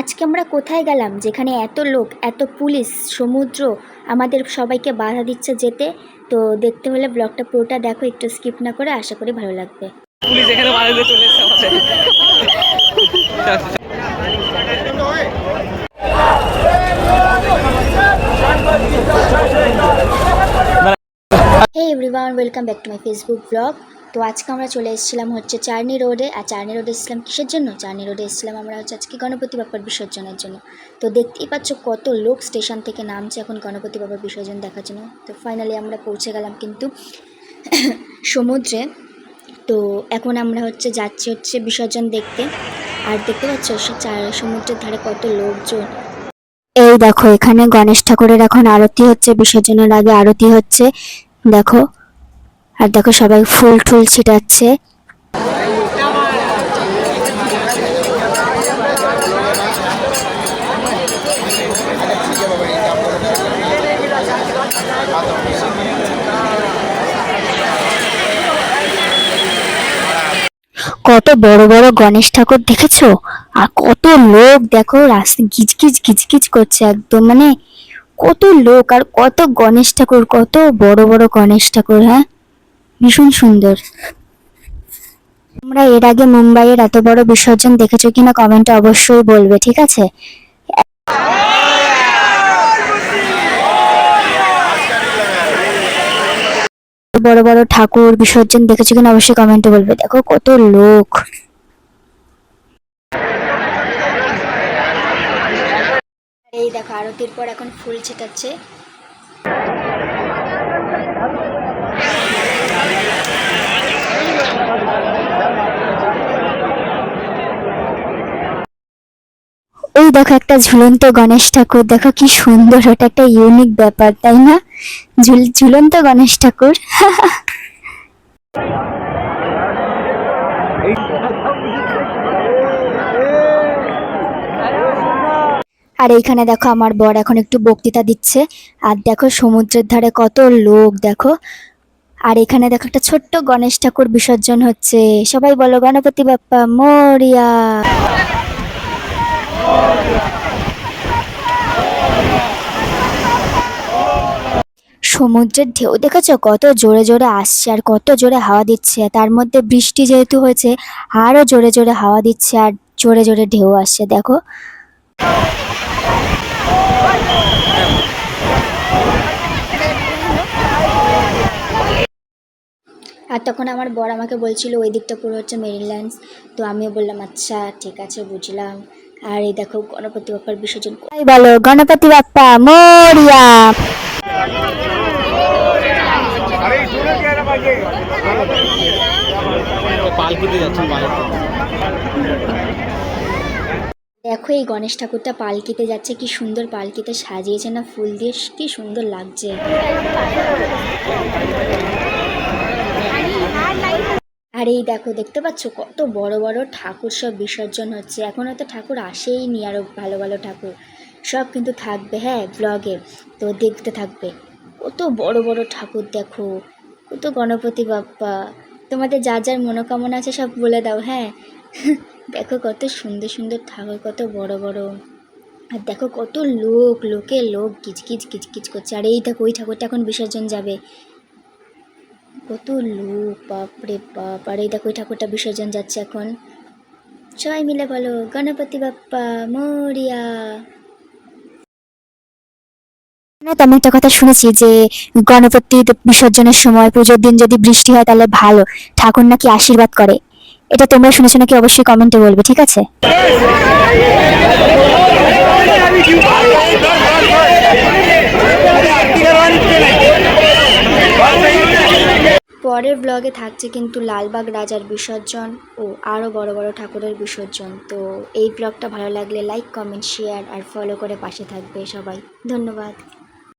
আজকে আমরা কোথায় গেলাম যেখানে এত লোক, এত পুলিশ, সমুদ্র আমাদের সবাইকে বাধা দিচ্ছে যেতে? তো দেখতে হলে ব্লগটা পুরোটা দেখো, একটু স্কিপ না করে। আশা করি ভালো লাগবে। পুলিশ এখানে বাধা দিয়ে চলে এসেছে আমাদের। Hey everyone, welcome back to my Facebook blog. তো আজকে আমরা চলে এসেছিলাম হচ্ছে চার্নি রোডে। আর চার্নি রোডে এসেছিলাম কিসের জন্য? চার্নি রোডে এসেছিলাম আমরা হচ্ছে আজকে গণপতি বাপ্পার বিসর্জনের জন্য। তো দেখতেই পাচ্ছ কত লোক স্টেশন থেকে নামছে এখন গণপতি বাপ্পার বিসর্জন দেখার জন্য। তো ফাইনালি আমরা পৌঁছে গেলাম কিন্তু সমুদ্রে। তো এখন আমরা যাচ্ছি বিসর্জন দেখতে। আর দেখতে পাচ্ছ সমুদ্রের ধারে কত লোকজন। এই দেখো, এখানে গণেশ ঠাকুরের এখন আরতি হচ্ছে, বিসর্জনের আগে আরতি হচ্ছে দেখো। আর দেখো সবাই ফুল টুল ছিটাচ্ছে। কত বড় বড় গণেশ ঠাকুর দেখেছো? আর কত লোক দেখো, রাস্তা গিজগিজ গিজগিজ করছে একদম, মানে কত লোক আর কত গণেশ ঠাকুর, কত বড় বড় গণেশ ঠাকুর। হ্যাঁ, ভীষণ সুন্দর। তোমরা এর আগে মুম্বাইয়ের এত বড় বিসর্জন দেখেছো কিনা কমেন্টে অবশ্যই বলবে, ঠিক আছে? বড় বড় ঠাকুর বিসর্জন দেখেছো কিনা অবশ্যই কমেন্টে বলবে। দেখো কত লোক। এই দেখো আরতির পর এখন ফুল ছিটাচ্ছে। ওই দেখো একটা ঝুলন্ত গণেশ ঠাকুর, দেখো কি সুন্দর, ওটা একটা ইউনিক ব্যাপার, তাই না? ঝুলন্ত গণেশ ঠাকুর। আর এইখানে দেখো আমার বর এখন একটু বক্তৃতা দিচ্ছে। আর দেখো সমুদ্রের ধারে কত লোক দেখো। আর এখানে দেখো একটা ছোট্ট গণেশ ঠাকুর বিসর্জন হচ্ছে। সবাই বলো গণপতি বাপ্পা মোরিয়া। সমুদ্রের ঢেউ দেখেছো কত জোরে জোরে আসছে আর কত জোরে হাওয়া দিচ্ছে। তার মধ্যে বৃষ্টি যেহেতু হয়েছে, আরো জোরে জোরে হাওয়া দিচ্ছে আর জোরে জোরে ঢেউ আসছে দেখো। আর তখন আমার বর আমাকে বলছিল ওই দিকটা পুরো হচ্ছে মেরিল্যান্ড। তো আমিও বললাম আচ্ছা ঠিক আছে, বুঝলাম। আর এই দেখো গণপতি বাপ্পার বিসর্জন। বলো গণপতি বাপ্পা মোরিয়া। দেখো এই গণেশ ঠাকুরটা পালকিতে যাচ্ছে, কি সুন্দর পালকিতে সাজিয়েছে না ফুল দিয়ে, কি সুন্দর লাগছে। আর এই দেখো দেখতে পাচ্ছ কত বড় বড় ঠাকুর সব বিসর্জন হচ্ছে। এখন হয়তো ঠাকুর আসেইনি, আরো ভালো ভালো ঠাকুর সব কিন্তু থাকবে, হ্যাঁ ব্লগে তো দেখতে থাকবে। কত বড় বড় ঠাকুর দেখো, কত গণপতি বাপ্পা। তোমাদের যার যার মনোকামনা আছে সব বলে দাও, হ্যাঁ। দেখো কত সুন্দর সুন্দর ঠাকুর, কত বড় বড়। আর দেখো কত লোক, লোকে লোক কিচকিচ কিচকিচ করছে। আর এই দেখো ওই ঠাকুরটা এখন বিসর্জন যাবে, কত লোক, বাপরে বাপ। আর এই দেখো ওই ঠাকুরটা বিসর্জন যাচ্ছে এখন। সবাই মিলে বলো গণপতি বাপ্পা মোরিয়া। আমি একটা কথা শুনেছি যে গণপতি বিসর্জনের সময় পুজোর দিন যদি বৃষ্টি হয় তাহলে ভালো, ঠাকুর নাকি আশীর্বাদ করে। এটা তোমরা শুনেছো নাকি অবশ্যই কমেন্টে বলবে, ঠিক আছে? পরের ব্লগে থাকছে কিন্তু লালবাগ রাজার বিসর্জন ও আরও বড় বড় ঠাকুরের বিসর্জন। তো এই ব্লগটা ভালো লাগলে লাইক কমেন্ট শেয়ার আর ফলো করে পাশে থাকবে সবাই। ধন্যবাদ।